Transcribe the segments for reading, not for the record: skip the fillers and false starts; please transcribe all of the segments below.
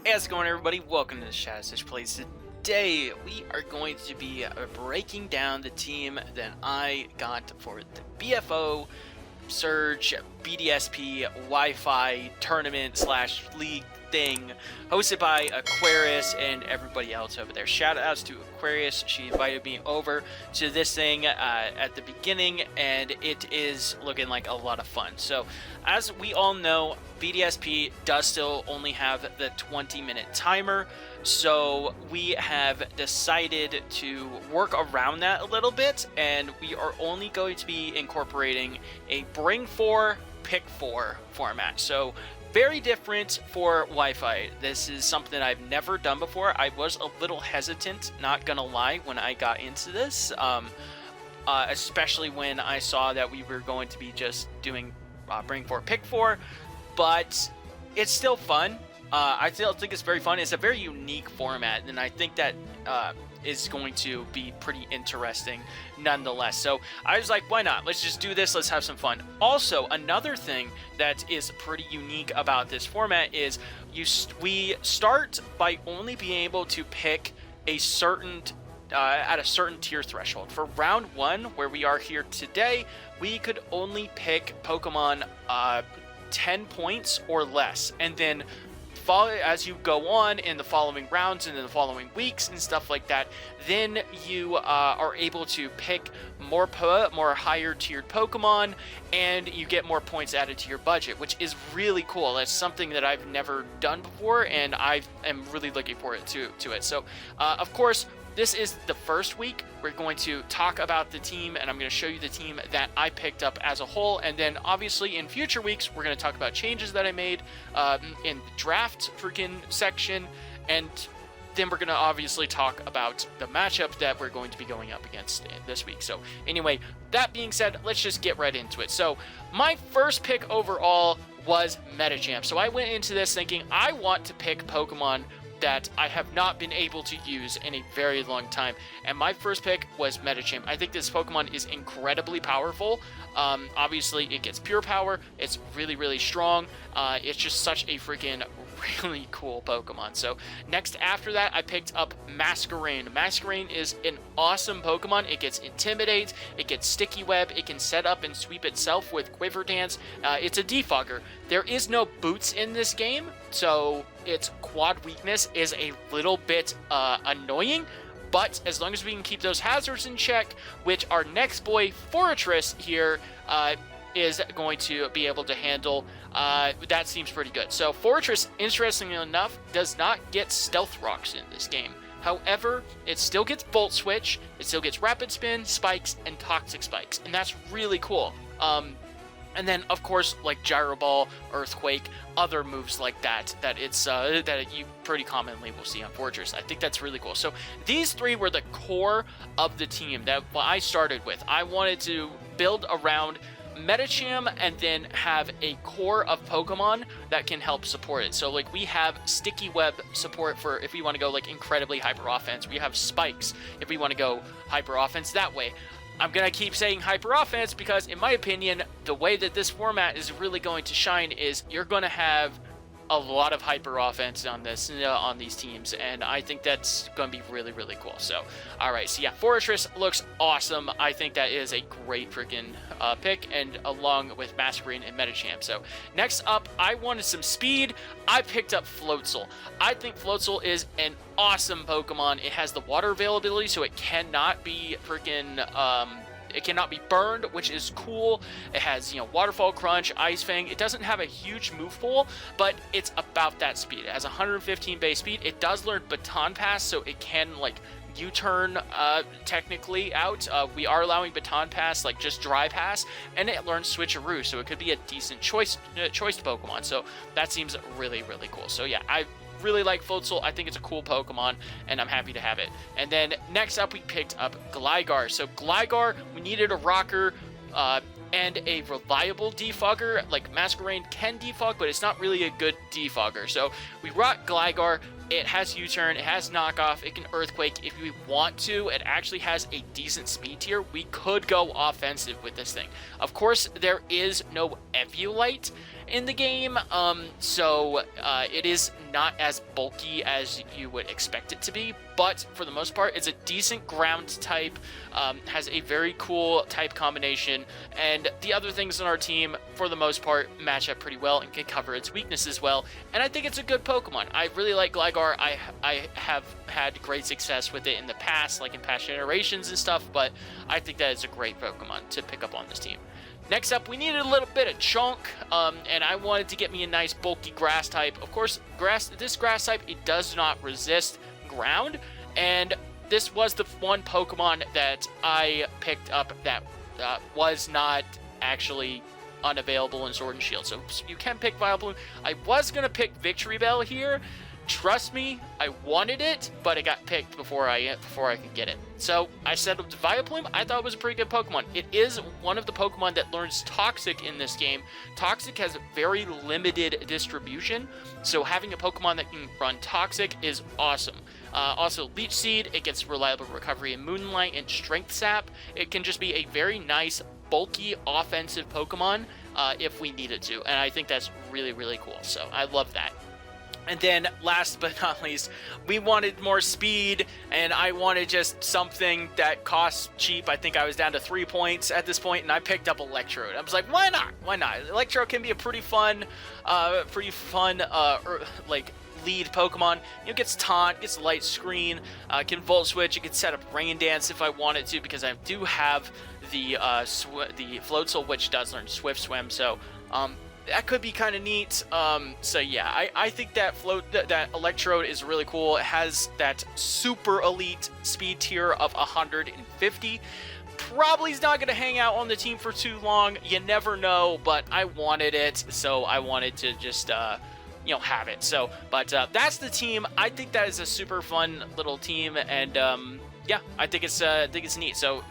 Hey, how's it going, everybody? Welcome to the Shadow Stitch Plays. Today, we are going to be breaking down the team that I got for the BFO Surge BDSP Wi-Fi tournament slash league thing, hosted by Aquarius and everybody else over there. Shout outs to Aquarius. She invited me over to this thing at the beginning, and it is looking like a lot of fun. So, as we all know, BDSP does still only have the 20-minute timer, so we have decided to work around that a little bit, and we are only going to be incorporating a bring 4, pick 4 format. So very different for Wi-Fi. This is something I've never done before. I was a little hesitant, not gonna lie, when I got into this, especially when I saw that we were going to be just doing bring 4, pick 4, but it's still fun. I still think it's very fun. It's a very unique format, and I think that is going to be pretty interesting nonetheless. So I was like, why not? Let's just do this. Let's have some fun. Also, another thing that is pretty unique about this format is we start by only being able to pick a certain at a certain tier threshold. For round 1, where we are here today, we could only pick Pokemon 10 points or less, and then as you go on in the following rounds and in the following weeks and stuff like that, then you are able to pick more higher tiered Pokemon, and you get more points added to your budget, which is really cool. That's something that I've never done before, and I am really looking forward to it. So, of course, this is the first week. We're going to talk about the team, and I'm going to show you the team that I picked up as a whole. And then, obviously, in future weeks, we're going to talk about changes that I made in the draft freaking section. And then we're going to obviously talk about the matchup that we're going to be going up against this week. So, anyway, that being said, let's just get right into it. So, my first pick overall was Metachamp. So, I went into this thinking I want to pick Pokemon that I have not been able to use in a very long time, and my first pick was Metachamp. I think this Pokemon is incredibly powerful. Obviously, it gets pure power. It's really, really strong. It's just such a freaking really cool Pokemon. So next after that, I picked up Masquerain. Masquerain is an awesome Pokemon. It gets Intimidate, it gets Sticky Web, it can set up and sweep itself with Quiver Dance. It's a defogger. There is no boots in this game, so its quad weakness is a little bit annoying, but as long as we can keep those hazards in check, which our next boy Fortress here is going to be able to handle, that seems pretty good. So Fortress, interestingly enough, does not get Stealth Rocks in this game. However, it still gets Volt Switch, it still gets Rapid Spin, Spikes, and Toxic Spikes, and that's really cool. And then, of course, like Gyro Ball, Earthquake, other moves like that that you pretty commonly will see on Fortress. I think that's really cool. So these three were the core of the team that I started with. I wanted to build around Metacham and then have a core of Pokemon that can help support it. So like we have Sticky Web support for if we want to go like incredibly hyper offense. We have Spikes if we want to go hyper offense that way. I'm going to keep saying hyper offense because in my opinion, the way that this format is really going to shine is you're going to have a lot of hyper offense on this on these teams, and I think that's going to be really, really cool. So, all right, so yeah, Fortress looks awesome. I think that is a great freaking pick, and along with Masquerain and Metachamp. So next up, I wanted some speed. I picked up Floatzel. I think Floatzel is an awesome Pokemon. It has the water availability, so it cannot be freaking it cannot be burned, which is cool. It has, Waterfall Crunch, Ice Fang. It doesn't have a huge move pool, but it's about that speed. It has 115 base speed. It does learn Baton Pass, so it can, U-turn technically out. We are allowing Baton Pass, just Dry Pass, and it learns Switcheroo, so it could be a decent choice Pokemon. So that seems really, really cool. So yeah, I really like Floatzel. I think it's a cool Pokemon, and I'm happy to have it. And then next up, we picked up Gligar. So Gligar, we needed a rocker and a reliable defogger. Like Masquerain can defog, but it's not really a good defogger. So we brought Gligar. It has U-turn, it has knockoff, it can Earthquake if we want to. It actually has a decent speed tier. We could go offensive with this thing. Of course, there is no Eviolite, in the game, so it is not as bulky as you would expect it to be, but for the most part, it's a decent ground type, has a very cool type combination, and the other things on our team, for the most part, match up pretty well and can cover its weaknesses well, and I think it's a good Pokemon. I really like Gligar. I have had great success with it in the past, like in past generations and stuff, but I think that is a great Pokemon to pick up on this team. Next up, we needed a little bit of chunk, and I wanted to get me a nice bulky grass type. Of course, this grass type, it does not resist ground, and this was the one Pokemon that I picked up that was not actually unavailable in Sword and Shield. So you can pick Vileplume. I was going to pick Victory Bell here. Trust me, I wanted it, but it got picked before I could get it. So I settled to Vileplume. I thought it was a pretty good Pokemon. It is one of the Pokemon that learns Toxic in this game. Toxic has very limited distribution, so having a Pokemon that can run Toxic is awesome. Also, Leech Seed, it gets reliable recovery in Moonlight and Strength Sap. It can just be a very nice, bulky, offensive Pokemon if we need it to, and I think that's really, really cool. So I love that. And then, last but not least, we wanted more speed, and I wanted just something that costs cheap. I think I was down to 3 points at this point, and I picked up Electrode. I was like, why not? Why not? Electrode can be a pretty fun, like, lead Pokemon. Gets Taunt, gets Light Screen, can Volt Switch, it can set up Rain Dance if I wanted to, because I do have the Floatzel, which does learn Swift Swim, so, that could be kind of neat. So yeah, I think that that Electrode is really cool. It has that super elite speed tier of 150. Probably is not going to hang out on the team for too long. You never know, but I wanted it, so I wanted to just have it. So, but that's the team. I think that is a super fun little team, and yeah, I think it's neat. So.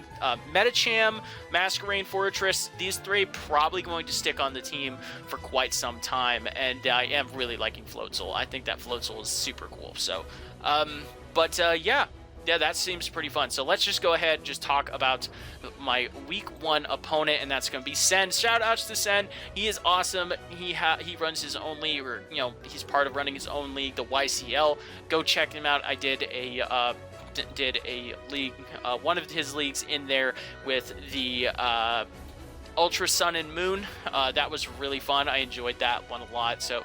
Medicham, Masquerain, Fortress, these three probably going to stick on the team for quite some time, and I am really liking Floatzel. I think that Floatzel is super cool. So, yeah, that seems pretty fun. So let's just go ahead and just talk about my week 1 opponent, and that's going to be Sen. Shout outs to Sen. He is awesome. He runs his own league, or he's part of running his own league, the YCL. Go check him out. I did a league, one of his leagues in there with the Ultra Sun and Moon. That was really fun. I enjoyed that one a lot. So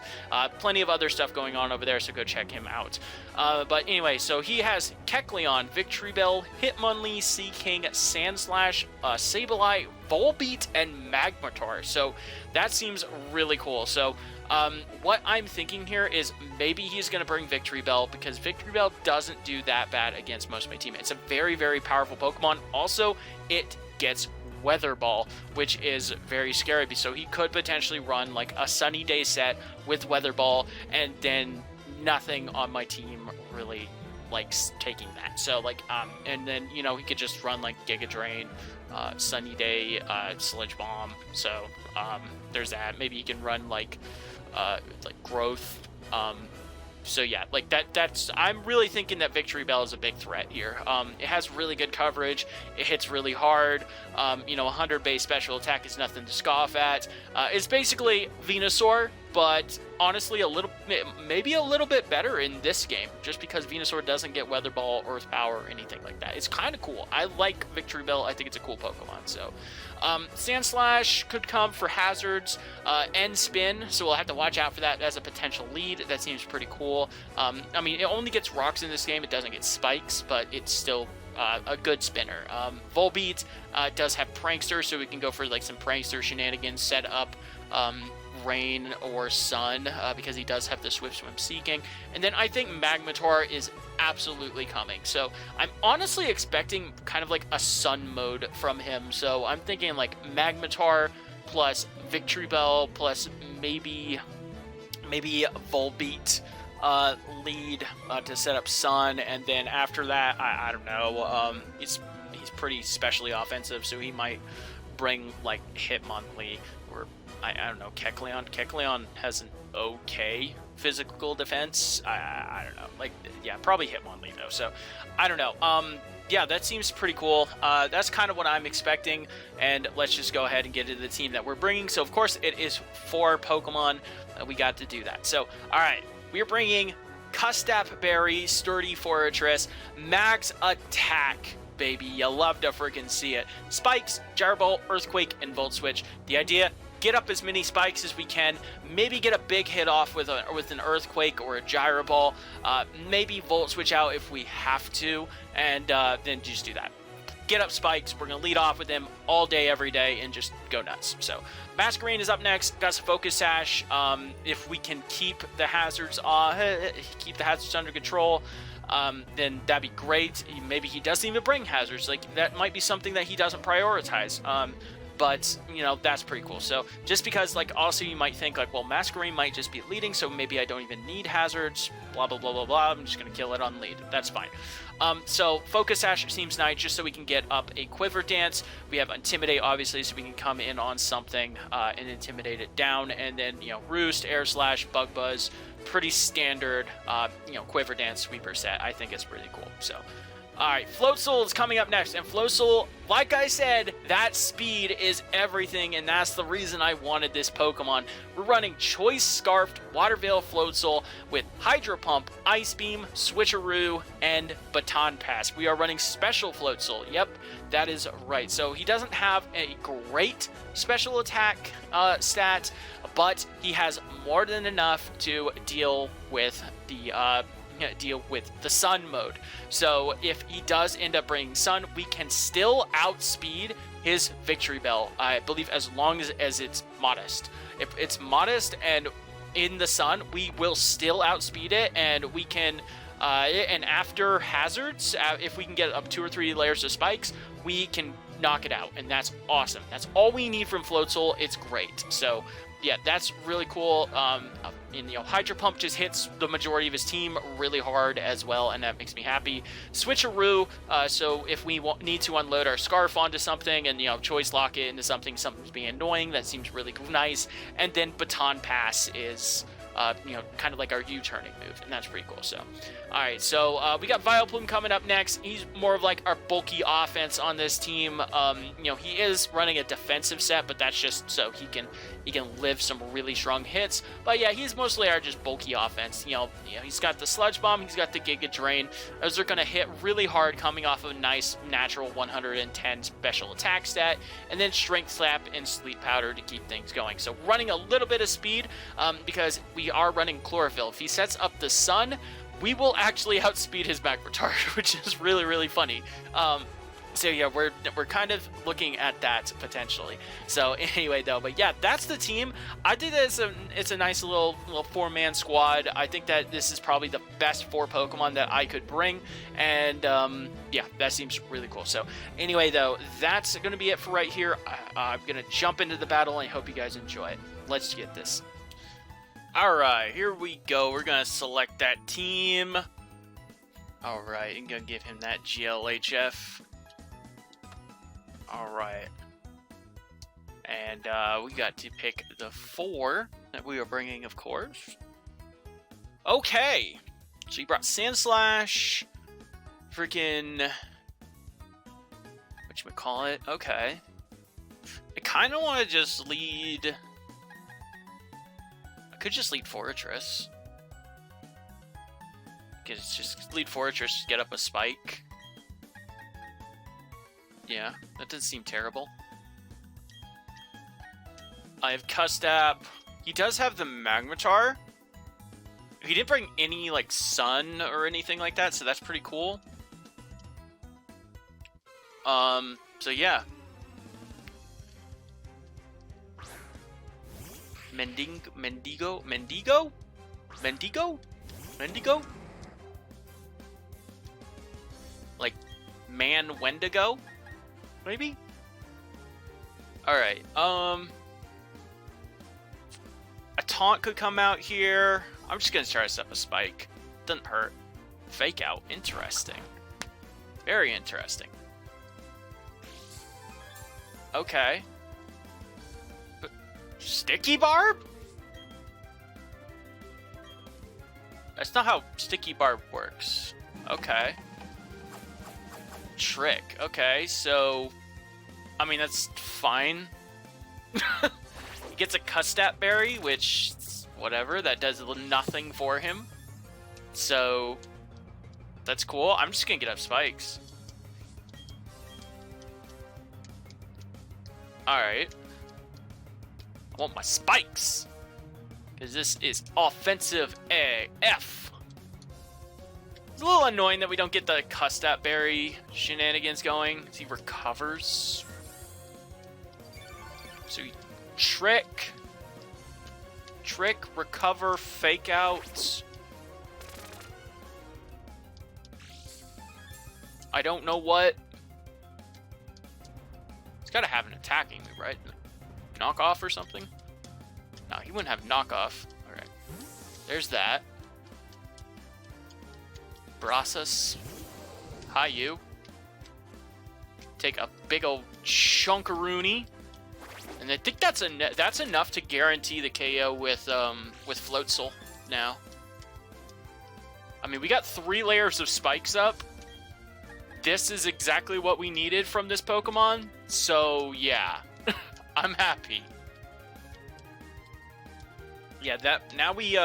plenty of other stuff going on over there, so go check him out. But anyway, so he has Kecleon, Victory Bell, Hitmonlee, Seaking, Sandslash, Sableye, Volbeat, and Magmortar. So that seems really cool. So what I'm thinking here is maybe he's going to bring Victory Bell, because Victory Bell doesn't do that bad against most of my team. It's a very, very powerful Pokemon. Also, it gets Weather Ball, which is very scary. So he could potentially run like a Sunny Day set with Weather Ball, and then nothing on my team really likes taking that. So like, and then he could just run like Giga Drain, Sunny Day, Sludge Bomb. So there's that. Maybe he can run like Growth. So yeah, like that's I'm really thinking that Victory Bell is a big threat here. It has really good coverage. It hits really hard. 100 base special attack is nothing to scoff at. It's basically Venusaur, but honestly maybe a little bit better in this game, just because Venusaur doesn't get Weather Ball, Earth Power, or anything like that. It's kind of cool. I like Victory Bell. I think it's a cool Pokemon. So Sandslash could come for hazards, and spin, so we'll have to watch out for that as a potential lead. That seems pretty cool. I mean, it only gets rocks in this game. It doesn't get spikes, but it's still a good spinner. Volbeat does have Prankster, so we can go for like some Prankster shenanigans, set up Rain or Sun, because he does have the Swift Swim Seeking. And then I think Magmortar is absolutely coming. So I'm honestly expecting kind of like a Sun mode from him. So I'm thinking like Magmortar plus Victory Bell plus maybe Volbeat lead to set up Sun, and then after that, I don't know. He's pretty specially offensive, so he might bring like Hitmonlee, or I don't know, Kecleon. Kecleon hasn't okay physical defense. I don't know. Like, yeah, probably Hitmonlee though. So I don't know. Yeah, that seems pretty cool. That's kind of what I'm expecting. And let's just go ahead and get into the team that we're bringing. So of course it is 4 Pokemon. We got to do that. So all right, we're bringing Custap Berry, Sturdy Fortress, Max Attack. Baby, you love to freaking see it. Spikes, Gyro Bolt, Earthquake, and Volt Switch. The idea: get up as many spikes as we can. Maybe get a big hit off with an Earthquake or a Gyro Ball. Maybe Volt Switch out if we have to, and then just do that. Get up spikes. We're gonna lead off with them all day, every day, and just go nuts. So Masquerain is up next. Got some Focus Sash. If we can keep the hazards under control, then that'd be great. Maybe he doesn't even bring hazards. Like, that might be something that he doesn't prioritize. But, you know, that's pretty cool. So just because, like, also you might think, like, well, Masquerain might just be leading, so maybe I don't even need hazards, blah, blah, blah, blah, blah. I'm just going to kill it on lead. That's fine. So Focus Sash seems nice just so we can get up a Quiver Dance. We have Intimidate, obviously, so we can come in on something and intimidate it down. And then, you know, Roost, Air Slash, Bug Buzz, pretty standard, you know, Quiver Dance sweeper set. I think it's really cool. So, all right, Floatzel is coming up next, and Floatzel, like I said, that speed is everything, and that's the reason I wanted this Pokemon. We're running Choice Scarfed Water Veil Floatzel with Hydro Pump, Ice Beam, Switcheroo, and Baton Pass. We are running Special Floatzel. Yep, that is right. So he doesn't have a great special attack stat, but he has more than enough to deal with the Sun mode. So if he does end up bringing Sun, we can still outspeed his Victory Bell, I believe, as long as it's modest. If it's modest and in the Sun, we will still outspeed it, and we can and after hazards, if we can get up 2 or 3 layers of spikes, we can knock it out, and that's awesome. That's all we need from Floatzel. It's great. So yeah, that's really cool. And, you know, Hydro Pump just hits the majority of his team really hard as well, and that makes me happy. Switcheroo, so if we need to unload our Scarf onto something and, you know, Choice Lock it into something's being annoying, that seems really nice. And then Baton Pass is, you know, kind of like our U-turning move, and that's pretty cool. So, all right, so we got Vileplume coming up next. He's more of like our bulky offense on this team. You know, he is running a defensive set, but that's just so he can live some really strong hits. But yeah, he's mostly our just bulky offense. You know, he's got the Sludge Bomb, he's got the Giga Drain. Those are gonna hit really hard coming off of a nice natural 110 special attack stat, and then Strength Slap and Sleep Powder to keep things going. So running a little bit of speed, because we are running Chlorophyll. If he sets up the Sun, we will actually outspeed his back retard, which is really, really funny. So yeah, we're kind of looking at that potentially. So anyway, though, but yeah, that's the team. I think that it's a nice little 4-man squad. I think that this is probably the best 4 Pokemon that I could bring, and yeah, that seems really cool. So anyway, though, that's gonna be it for right here. I'm gonna jump into the battle, and I hope you guys enjoy it. Let's get this. All right, here we go. We're gonna select that team. All right, I'm gonna give him that GLHF. All right, and we got to pick the 4 that we are bringing, of course. Okay, so you brought Sandslash, freaking whatchamacallit. Okay, I kind of want to just lead. I could just lead Fortress. Because just lead Fortress, get up a spike. Yeah, that doesn't seem terrible. I have Custap. He does have the Magnetar. He didn't bring any, like, Sun or anything like that, so that's pretty cool. So yeah. Mendigo? Like, Wendigo? Maybe? Alright, a taunt could come out here. I'm just gonna try to set up a spike. Doesn't hurt. Fake out. Interesting. Very interesting. Okay. But Sticky Barb? That's not how sticky barb works. Okay. Trick. Okay, so... I mean, that's fine. He gets a Custat Berry, which... whatever, that does nothing for him. So... that's cool. I'm just gonna get up spikes. Alright. I want my spikes! Because this is offensive AF. It's a little annoying that we don't get the Custat Berry shenanigans going. He recovers. So trick, recover, fake out. I don't know what. He's got to have an attacking move, right? Knockoff or something? No, he wouldn't have knockoff. All right, there's that. Brasas. Hi, you. Take a big old chunkaroony. And I think that's enough to guarantee the KO with Floatzel now. I mean, we got 3 layers of spikes up. This is exactly what we needed from this Pokemon. So yeah, I'm happy. Yeah, that now we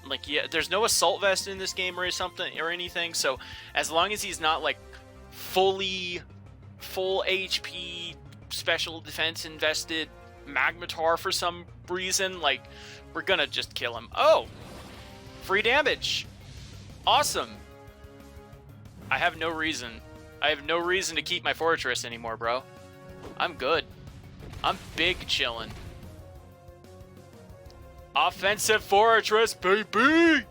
like, yeah, there's no assault vest in this game or something or anything. So as long as he's not like full HP special defense invested Magnetar for some reason, like, we're gonna just kill him. Oh, free damage. Awesome. I have no reason to keep my Fortress anymore, bro. I'm good. I'm big chillin'. Offensive Fortress, baby!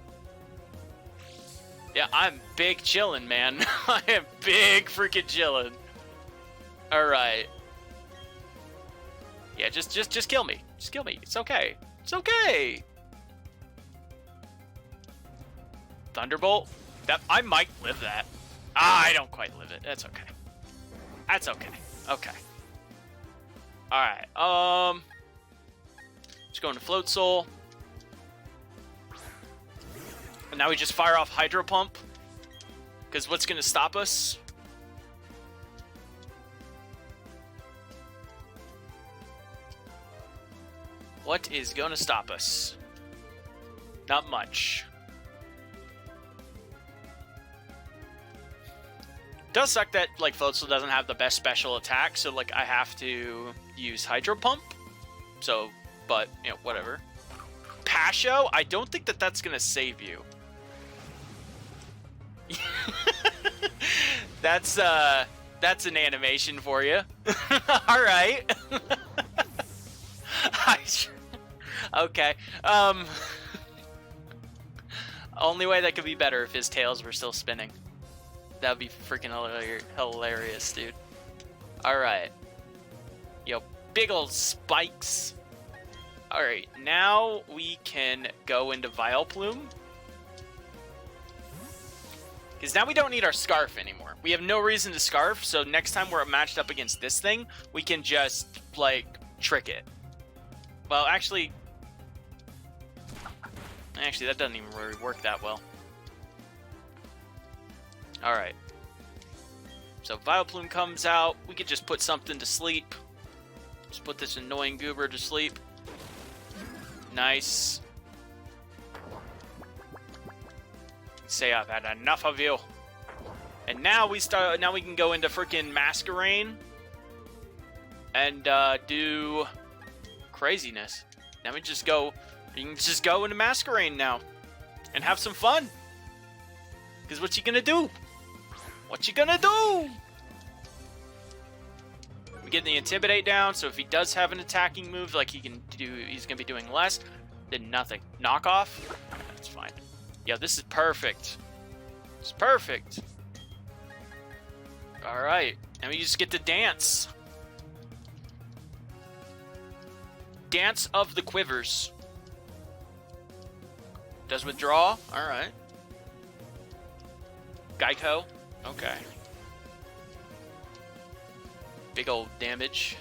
Yeah, I'm big chillin', man. I am big freaking chillin'. Alright. Yeah, just kill me. Just kill me. It's okay. It's okay! Thunderbolt? That I might live that. I don't quite live it. That's okay. That's okay. Okay. Alright, just going to Floatzel. And now we just fire off Hydro Pump. Because what's going to stop us? What is going to stop us? Not much. It does suck that, like, Floatzel doesn't have the best special attack, so, like, I have to use Hydro Pump. So, but, you know, whatever. Pasho? I don't think that that's gonna save you. That's an animation for you. Alright. Okay. Only way that could be better if his tails were still spinning. That would be freaking hilarious, dude. Alright. Yo, big old spikes. Alright, now we can go into Vileplume. Because now we don't need our Scarf anymore. We have no reason to Scarf, so next time we're matched up against this thing, we can just, like, trick it. Well, actually, that doesn't even really work that well. Alright. So Vileplume comes out. We could just put something to sleep. Just put this annoying goober to sleep. Nice. Say I've had enough of you. And now we can go into freaking Masquerain and do craziness. Now we just go. You can just go into Masquerain now and have some fun. Because what you gonna do? What you gonna do? We get the Intimidate down, so if he does have an attacking move, like he can do, he's gonna be doing less. Then nothing. Knockoff? That's fine. Yo, this is perfect. It's perfect. Alright. And we just get to dance. Dance of the Quivers. Does withdraw? Alright. Geico? Okay. Big old damage.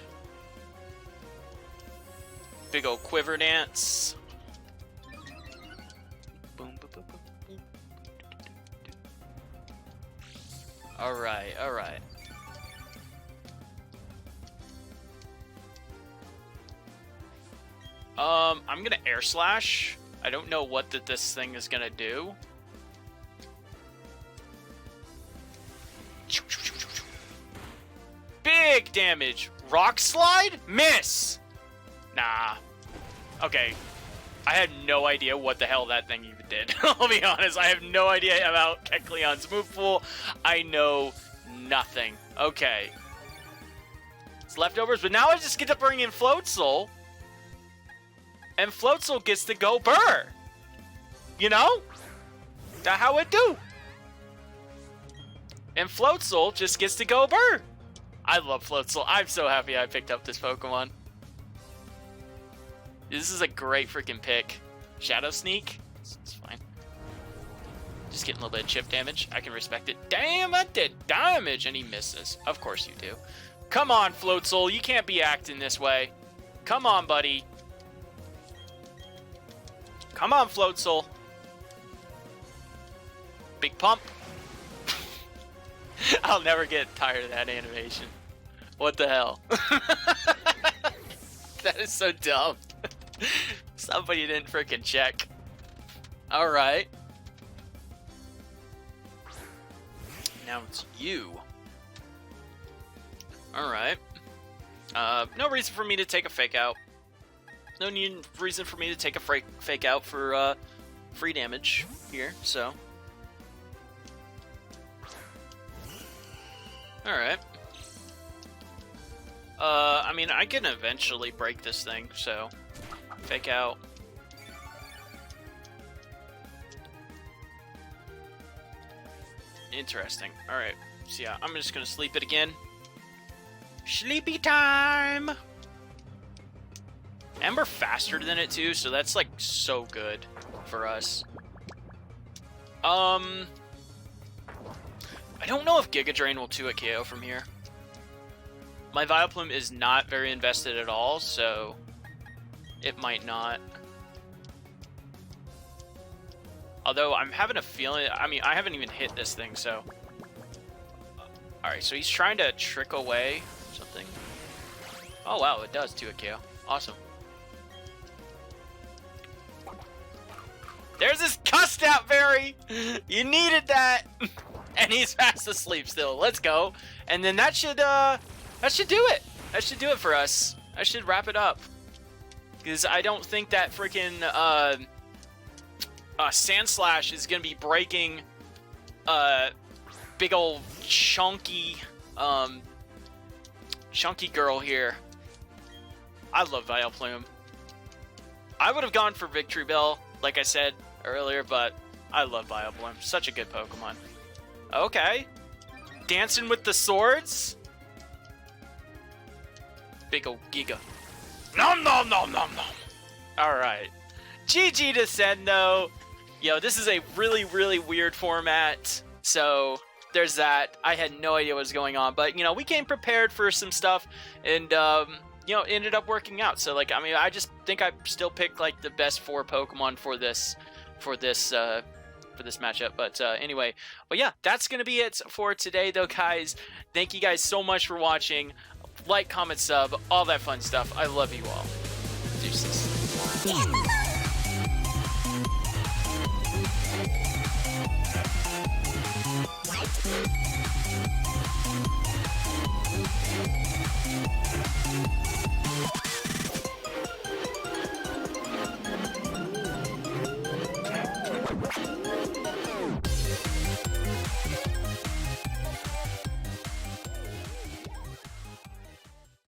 Big old quiver dance. Boom, boom, boom, boom. Alright, alright. I'm gonna air slash. I don't know what this thing is gonna do. Big damage. Rock slide? Miss! Nah. Okay. I had no idea what the hell that thing even did. I'll be honest. I have no idea about Kecleon's move pool. I know nothing. Okay. It's leftovers, but now I just get to bring in Floatzel. And Floatzel gets to go burr. You know? That's how it do. And Floatzel just gets to go burr. I love Floatzel. I'm so happy I picked up this Pokemon. This is a great freaking pick. Shadow Sneak? It's fine. Just getting a little bit of chip damage. I can respect it. Damn, that did damage! And he misses. Of course you do. Come on, Floatzel. You can't be acting this way. Come on, buddy. Come on, Floatzel. Big pump. I'll never get tired of that animation. What the hell? That is so dumb. Somebody didn't freaking check. Alright. Now it's you. Alright. No reason for me to take a fake out. No reason for me to take a fake out for free damage here, so. Alright. I mean, I can eventually break this thing, so fake out. Interesting. Alright, so yeah, I'm just gonna sleep it again. Sleepy time! And we're faster than it too, so that's like so good for us. I don't know if Giga Drain will 2-hit KO from here. My Vileplume is not very invested at all, so it might not. Although I'm having a feeling, I mean, I haven't even hit this thing, so. Alright, so he's trying to trick away something. Oh wow, it does 2-hit KO. Awesome. There's this cussed out berry! You needed that! And he's fast asleep still. Let's go. And then that should do it. That should do it for us. I should wrap it up. Because I don't think that freaking Sand Slash is going to be breaking big old chunky girl here. I love Vileplume. I would have gone for Victory Bell, like I said earlier, but I love Vileplume. Such a good Pokemon. Okay. Dancing with the swords? Big ol' Giga. Nom nom nom nom nom. Alright. GG to Sendo. Yo, this is a really, really weird format. So, there's that. I had no idea what was going on. But, you know, we came prepared for some stuff. And, you know, it ended up working out. So, like, I mean, I just think I still picked, like, the best 4 Pokemon for this matchup. But anyway, well, yeah, that's gonna be it for today though, guys. Thank you guys so much for watching. Like, comment, sub, all that fun stuff. I love you all. Deuces.